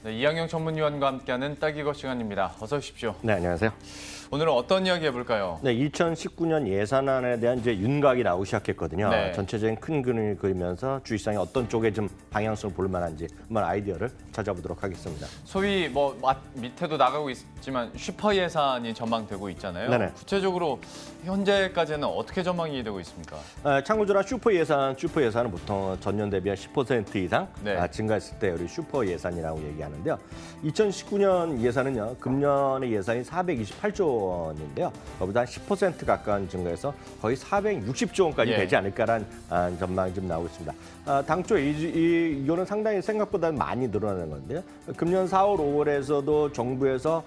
네, 이항영 전문위원과 함께하는 딱이거 시간입니다. 어서 오십시오. 네, 안녕하세요. 오늘은 어떤 이야기 해볼까요? 네, 2019년 예산안에 대한 이제 윤곽이 나오기 시작했거든요. 네. 전체적인 큰 그림을 그리면서 주식시장이 어떤 쪽에 좀 방향성을 볼 만한지 한번 아이디어를 찾아보도록 하겠습니다. 소위 밑에도 나가고 있지만 슈퍼 예산이 전망되고 있잖아요. 네네. 구체적으로 현재까지는 어떻게 전망이 되고 있습니까? 참고적으로 슈퍼 예산은 보통 전년 대비 한 10% 이상 네. 증가했을 때 우리 슈퍼 예산이라고 얘기하는데요. 2019년 예산은요, 금년의 예산이 428조 원인데요. 거기다 한 10% 가까운 증가해서 거의 460조 원까지 예. 되지 않을까라는 전망이 좀 나오고 있습니다. 당초 이거는 상당히 생각보다 많이 늘어나는 건데요. 금년 4월, 5월에서도 정부에서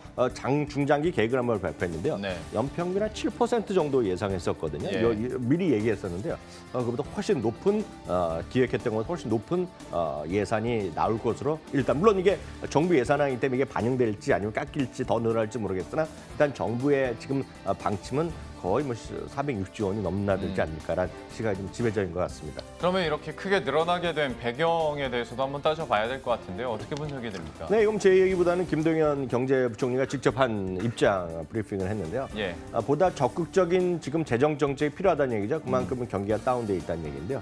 중장기 계획을 한번 발표했는데요. 네. 연평균 한 7% 정도 예상했었거든요. 예. 미리 얘기했었는데요. 그보다 훨씬 높은 기획했던 것보다 훨씬 높은 예산이 나올 것으로 일단 물론 이게 정부 예산안이기 때문에 이게 반영될지 아니면 깎일지 더 늘어날지 모르겠으나 일단 정부의 지금 방침은 거의 460조 원이 넘나들지 않을까라는 시각이 좀 지배적인 것 같습니다. 그러면 이렇게 크게 늘어나게 된 배경에 대해서도 한번 따져봐야 될 것 같은데요. 어떻게 분석이 됩니까? 네, 이건 제 얘기보다는 김동연 경제부총리가 직접 한 입장 브리핑을 했는데요. 예. 보다 적극적인 지금 재정 정책이 필요하다는 얘기죠. 그만큼은 경기가 다운돼 있다는 얘기인데요.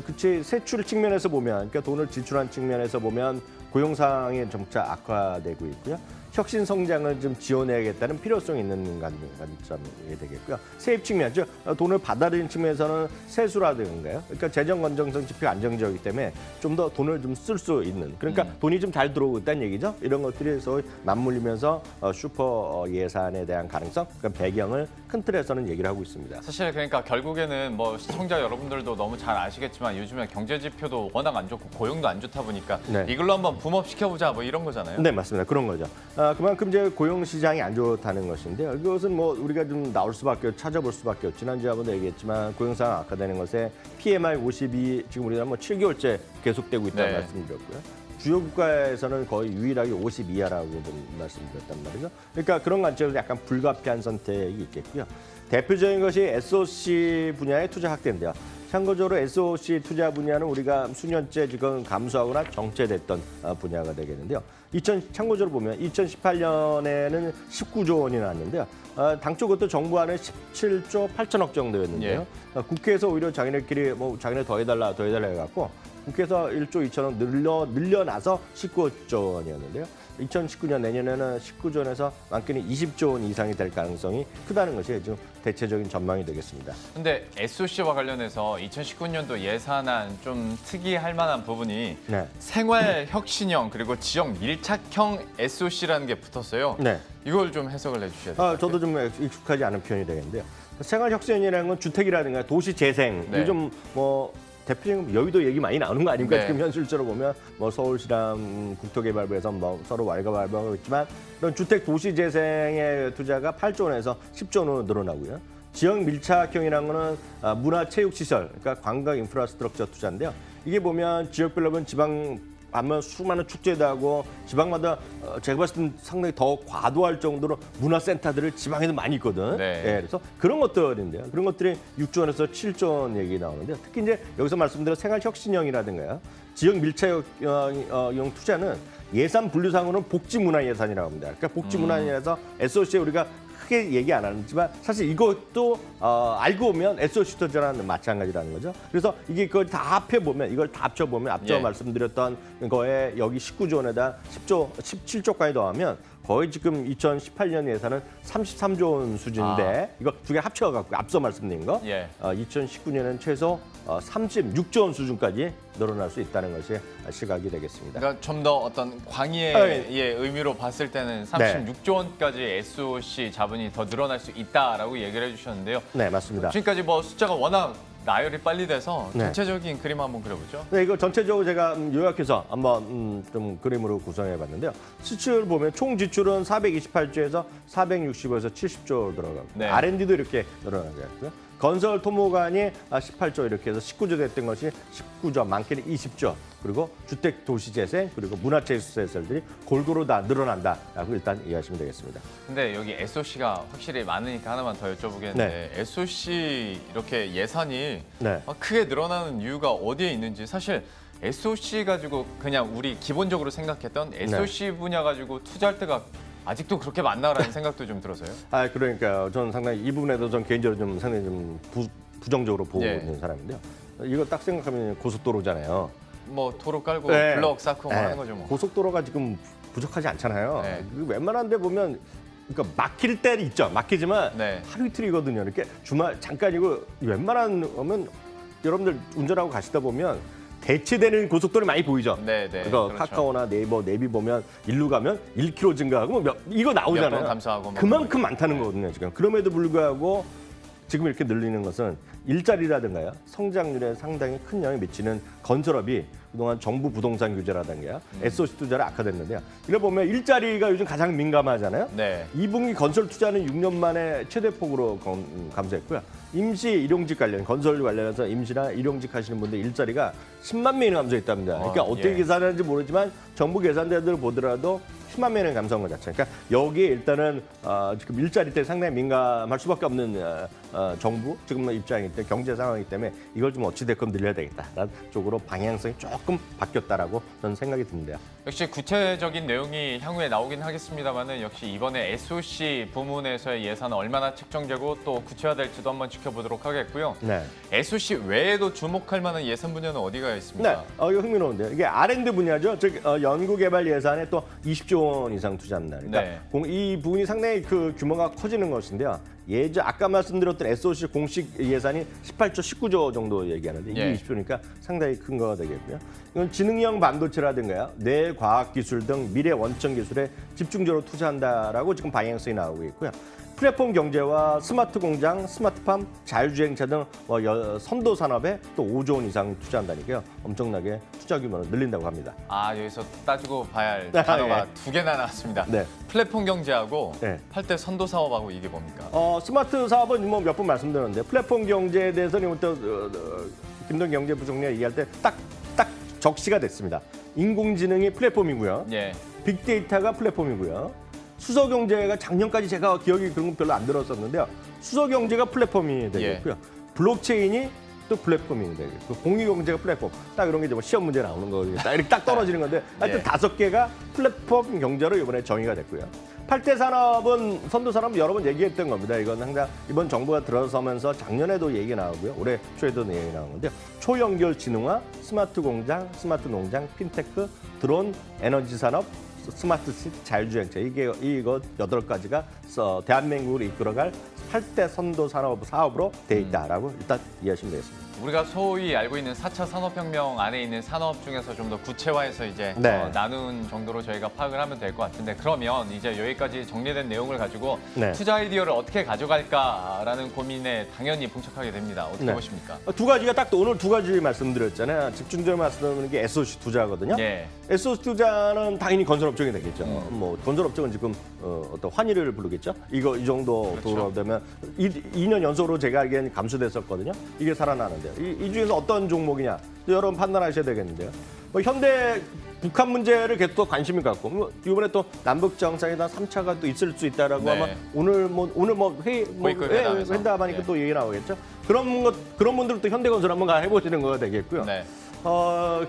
그치 세출 측면에서 보면, 그러니까 돈을 지출한 측면에서 보면 고용 상황이 점차 악화되고 있고요. 혁신 성장을 좀 지원해야겠다는 필요성이 있는 관점이 되겠고요. 세입 측면, 즉 돈을 받아들이는 측면에서는 세수라든가요. 그러니까 재정 건전성 지표가 안정적이기 때문에 좀 더 돈을 좀 쓸 수 있는. 그러니까 돈이 좀 잘 들어오고 있다는 얘기죠. 이런 것들이 소위 맞물리면서 슈퍼 예산에 대한 가능성, 그러니까 배경을 큰 틀에서는 얘기를 하고 있습니다. 사실 그러니까 결국에는 시청자 여러분들도 너무 잘 아시겠지만 요즘에 경제 지표도 워낙 안 좋고 고용도 안 좋다 보니까 네. 이걸로 한번 붐업 시켜보자 이런 거잖아요. 네, 맞습니다. 그런 거죠. 그만큼 이제 고용 시장이 안 좋다는 것인데요. 이것은 우리가 좀 찾아볼 수밖에 없죠. 지난주하고도 얘기했지만 고용 상황 악화되는 것에 PMI 52 지금 우리가 7개월째 계속되고 있다는 네. 말씀드렸고요. 주요 국가에서는 거의 유일하게 50 이하라고 말씀드렸단 말이죠. 그러니까 그런 관점에서 약간 불가피한 선택이 있겠고요. 대표적인 것이 SOC 분야의 투자 확대인데요. 참고적으로 SOC 투자 분야는 우리가 수년째 지금 감소하거나 정체됐던 분야가 되겠는데요. 참고적으로 보면 2018년에는 19조 원이 나왔는데요. 당초 그것도 정부안은 17조 8천억 정도였는데요. 국회에서 오히려 자기네 더 해달라 해갖고 국회에서 1조 2천억 늘려놔서 19조 원이었는데요. 2019년 내년에는 19조 원에서 많게는 20조 원 이상이 될 가능성이 크다는 것이 지금 대체적인 전망이 되겠습니다. 근데 SOC와 관련해서 2019년도 예산안 좀 특이할 만한 부분이 네. 생활혁신형 그리고 지역 밀착형 SOC라는 게 붙었어요. 네. 이걸 좀 해석을 해주셔야 돼요. 저도 좀 익숙하지 않은 표현이 되겠는데요. 생활혁신이라는 건 주택이라든가 도시 재생, 네. 요즘 대표적인 여의도 얘기 많이 나오는 거 아닙니까? 네. 지금 현실적으로 보면 서울시랑 국토개발부에서 서로 왈가왈부하고 있지만 그런 주택 도시 재생의 투자가 8조 원에서 10조 원으로 늘어나고요. 지역 밀착형이라는 거는 문화체육시설, 그러니까 관광 인프라스트럭처 투자인데요. 이게 보면 지역별로 보면 하면 수많은 축제도 하고 지방마다 제가 봤을 땐 상당히 더 과도할 정도로 문화센터들을 지방에도 많이 있거든. 네. 그래서 그런 것들인데요. 그런 것들이 6조 원에서 7조 원 얘기 나오는데요. 특히 이제 여기서 말씀드린 생활혁신형이라든가요. 지역 밀착형 투자는 예산 분류상으로는 복지문화 예산이라고 합니다. 그러니까 복지문화 예산에서 SOC에 우리가 크게 얘기 안 하지만 사실 이것도 알고 보면 SOC 투자랑 마찬가지라는 거죠. 그래서 이걸 다 합쳐보면 앞서 예. 말씀드렸던 거에 여기 19조 원에다 17조까지 더하면 거의 지금 2018년 예산은 33조 원 수준인데 이거 두 개 합쳐갖고 앞서 말씀드린 거 예. 2019년에는 최소 36조 원 수준까지 늘어날 수 있다는 것이 시각이 되겠습니다. 그러니까 좀 더 어떤 광의의 의미로 봤을 때는 36조 원까지 SOC 자본이 더 늘어날 수 있다라고 얘기를 해주셨는데요. 네, 맞습니다. 지금까지 숫자가 워낙 나열이 빨리 돼서 네. 전체적인 그림 한번 그려보죠. 네, 이거 전체적으로 제가 요약해서 한번 좀 그림으로 구성해봤는데요. 수출 보면 총 지출은 428조에서 460에서 70조로 들어가고 네. R&D도 이렇게 늘어나고요. 건설 토목안이 18조 이렇게 해서 19조 됐던 것이 19조, 많게는 20조. 그리고 주택 도시 재생 그리고 문화체육시설들이 골고루 다 늘어난다라고 일단 이해하시면 되겠습니다. 근데 여기 SOC가 확실히 많으니까 하나만 더 여쭤보겠는데 네. SOC 이렇게 예산이 네. 크게 늘어나는 이유가 어디에 있는지 사실 SOC 가지고 그냥 우리 기본적으로 생각했던 SOC 분야 가지고 투자할 때가 아직도 그렇게 많나라는 생각도 좀 들어서요. 그러니까 저는 상당히 이 부분에도 전 개인적으로 좀 상당히 좀 부정적으로 보고 있는 사람인데요. 이거 딱 생각하면 고속도로잖아요. 뭐 도로 깔고 블럭 쌓고 하는 거죠. 뭐. 고속도로가 지금 부족하지 않잖아요. 웬만한 데 보면 그러니까 막힐 때 있죠. 막히지만 하루 이틀이거든요. 이렇게 주말 잠깐이고 웬만하면 여러분들 운전하고 가시다 보면 대체되는 고속도로 많이 보이죠. 그러니까 카카오나 네이버, 내비 보면 일로 가면 1km 증가하고 이거 나오잖아요. 감소하고 그만큼 많다는 거거든요. 지금 그럼에도 불구하고 지금 이렇게 늘리는 것은 일자리라든가요, 성장률에 상당히 큰 영향을 미치는 건설업이 그동안 정부 부동산 규제라든가 SOC 투자를 악화됐는데요. 이래 보면 일자리가 요즘 가장 민감하잖아요. 2분기 건설 투자는 6년 만에 최대폭으로 감소했고요. 임시 일용직 관련, 건설 관련해서 임시나 일용직 하시는 분들 일자리가 10만 명이 감소했답니다. 그러니까 어떻게 계산하는지 모르지만 정부 계산대들 보더라도 10만 명이 감소한 것 자체. 그러니까 여기에 일단은 지금 일자리 때 상당히 민감할 수밖에 없는 정부 지금 입장이기 때문에 경제 상황이기 때문에 이걸 좀 어찌됐건 늘려야 되겠다라는 쪽으로 방향성이 조금 바뀌었다라고 저는 생각이 드는데요. 역시 구체적인 내용이 향후에 나오긴 하겠습니다만은 역시 이번에 SOC 부문에서의 예산은 얼마나 책정되고 또 구체화될지도 한번 지켜보도록 하겠고요. SOC 외에도 주목할 만한 예산 분야는 어디가 있습니까? 이거 흥미로운데요. 이게 R&D 분야죠. 즉 연구개발 예산에 또 20조 원 이상 투자합니다. 그러니까 이 부분이 상당히 그 규모가 커지는 것인데요. 아까 말씀드렸던 SOC 공식 예산이 18조, 19조 정도 얘기하는데 이게 20조니까 상당히 큰 거가 되겠고요. 이건 지능형 반도체라든가요, 뇌과학기술 등 미래 원천 기술에 집중적으로 투자한다라고 지금 방향성이 나오고 있고요. 플랫폼 경제와 스마트 공장, 스마트팜, 자율주행차 등 선도 산업에 또 5조 원 이상 투자한다니까요. 엄청나게 투자 규모를 늘린다고 합니다. 여기서 따지고 봐야 할 단어가 두 개나 나왔습니다. 플랫폼 경제하고 8대 선도 사업하고 이게 뭡니까? 스마트 사업은 뭐 몇 번 말씀드렸는데 플랫폼 경제에 대해서는 또 김동 경제부총리가 얘기할 때 딱 적시가 됐습니다. 인공지능이 플랫폼이고요. 빅데이터가 플랫폼이고요. 수소경제가 작년까지 제가 기억이 그런 건 별로 안 들었었는데요. 수소경제가 플랫폼이 되겠고요. 블록체인이 또 플랫폼이 되겠고 공유경제가 플랫폼. 딱 이런 게 이제 뭐 시험 문제 나오는 거예요. 이렇게 딱 떨어지는 건데 하여튼 5개가 플랫폼 경제로 이번에 정의가 됐고요. 8대 산업은 선도산업 여러 번 얘기했던 겁니다. 이건 항상 이번 정부가 들어서면서 작년에도 얘기 나오고요. 올해 초에도 얘기 나온 건데요. 초연결 지능화, 스마트 공장, 스마트 농장, 핀테크, 드론, 에너지 산업, 스마트 시티, 자율주행차 이거 8가지가 대한민국을 이끌어갈 8대 선도 산업 사업으로 돼 있다라고 일단 이해하시면 되겠습니다. 우리가 소위 알고 있는 4차 산업혁명 안에 있는 산업 중에서 좀 더 구체화해서 이제 나눈 정도로 저희가 파악을 하면 될 것 같은데 그러면 이제 여기까지 정리된 내용을 가지고 투자 아이디어를 어떻게 가져갈까라는 고민에 당연히 봉착하게 됩니다. 어떻게 보십니까? 두 가지가 딱 오늘 두 가지 말씀드렸잖아요. 집중적으로 말씀드리는 게 SOC 투자거든요. SOC 투자는 당연히 건설업종이 되겠죠. 뭐 건설업종은 지금 어떤 환희를 부르겠죠. 이 정도 돌아오면 2년 연속으로 제가 알기에는 감소됐었거든요. 이게 살아나는데요. 이 중에서 어떤 종목이냐 여러분 판단하셔야 되겠는데요. 현대 북한 문제를 계속 관심이 갖고 이번에 또 남북 정상회담 3차가 또 있을 수 있다라고 아마 오늘 회담하니까 또 얘기 나오겠죠. 그런 분들은 또 현대건설 한번 해보시는 거가 되겠고요. 뭐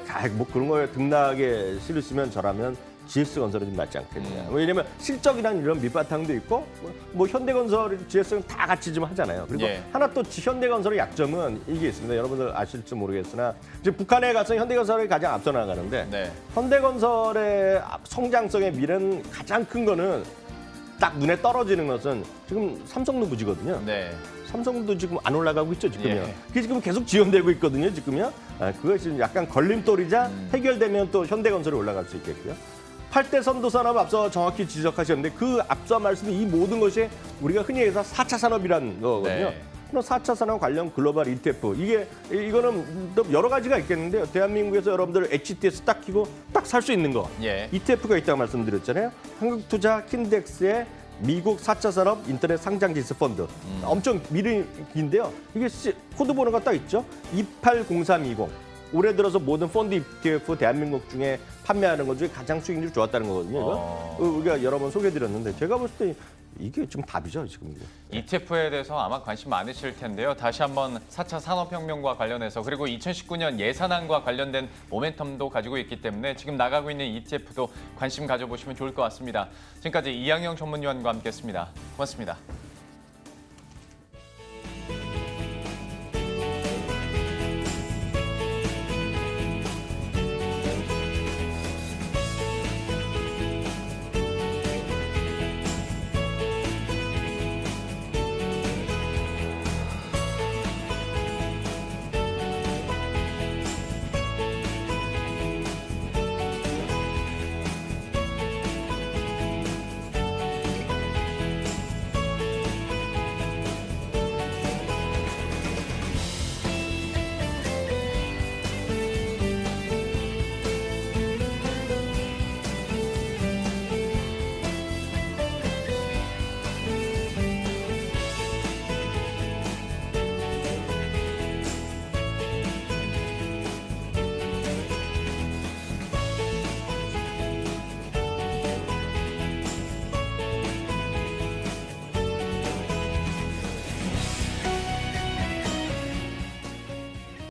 그런 거에 등락에 실으시면 저라면 GS건설은 좀 낫지 않겠느냐. 왜냐면 실적이라는 이런 밑바탕도 있고 뭐 현대건설, GS는 다 같이 좀 하잖아요. 그리고 하나 또 현대건설의 약점은 이게 있습니다. 여러분들 아실지 모르겠으나 지금 북한에 가서 현대건설이 가장 앞서 나가는데 현대건설의 성장성의 미래는 가장 큰 거는 딱 눈에 떨어지는 것은 지금 삼성도 부지거든요. 삼성도 지금 안 올라가고 있죠, 지금요. 그게 지금 계속 지연되고 있거든요, 지금요. 그것이 약간 걸림돌이자 해결되면 또 현대건설이 올라갈 수 있겠고요. 8대 선도산업 앞서 정확히 지적하셨는데 그 앞서 말씀인 이 모든 것이 우리가 흔히 해서 4차 산업이라는 거거든요. 4차 산업 관련 글로벌 ETF 이거는 또 여러 가지가 있겠는데요. 대한민국에서 여러분들 HTS 딱 키고 딱 살 수 있는 거 ETF가 있다고 말씀드렸잖아요. 한국투자 킨덱스의 미국 4차 산업 인터넷 상장 지수 펀드 엄청 미래인데요. 이게 코드 번호가 딱 있죠. 280320. 올해 들어서 모든 펀드 ETF 대한민국 중에 판매하는 것 중에 가장 수익률이 좋았다는 거거든요. 우리가 여러 번 소개해드렸는데 제가 봤을 때 이게 좀 답이죠, 지금 이게. ETF에 대해서 아마 관심 많으실 텐데요. 다시 한번 4차 산업혁명과 관련해서 그리고 2019년 예산안과 관련된 모멘텀도 가지고 있기 때문에 지금 나가고 있는 ETF도 관심 가져보시면 좋을 것 같습니다. 지금까지 이양영 전문위원과 함께했습니다. 고맙습니다.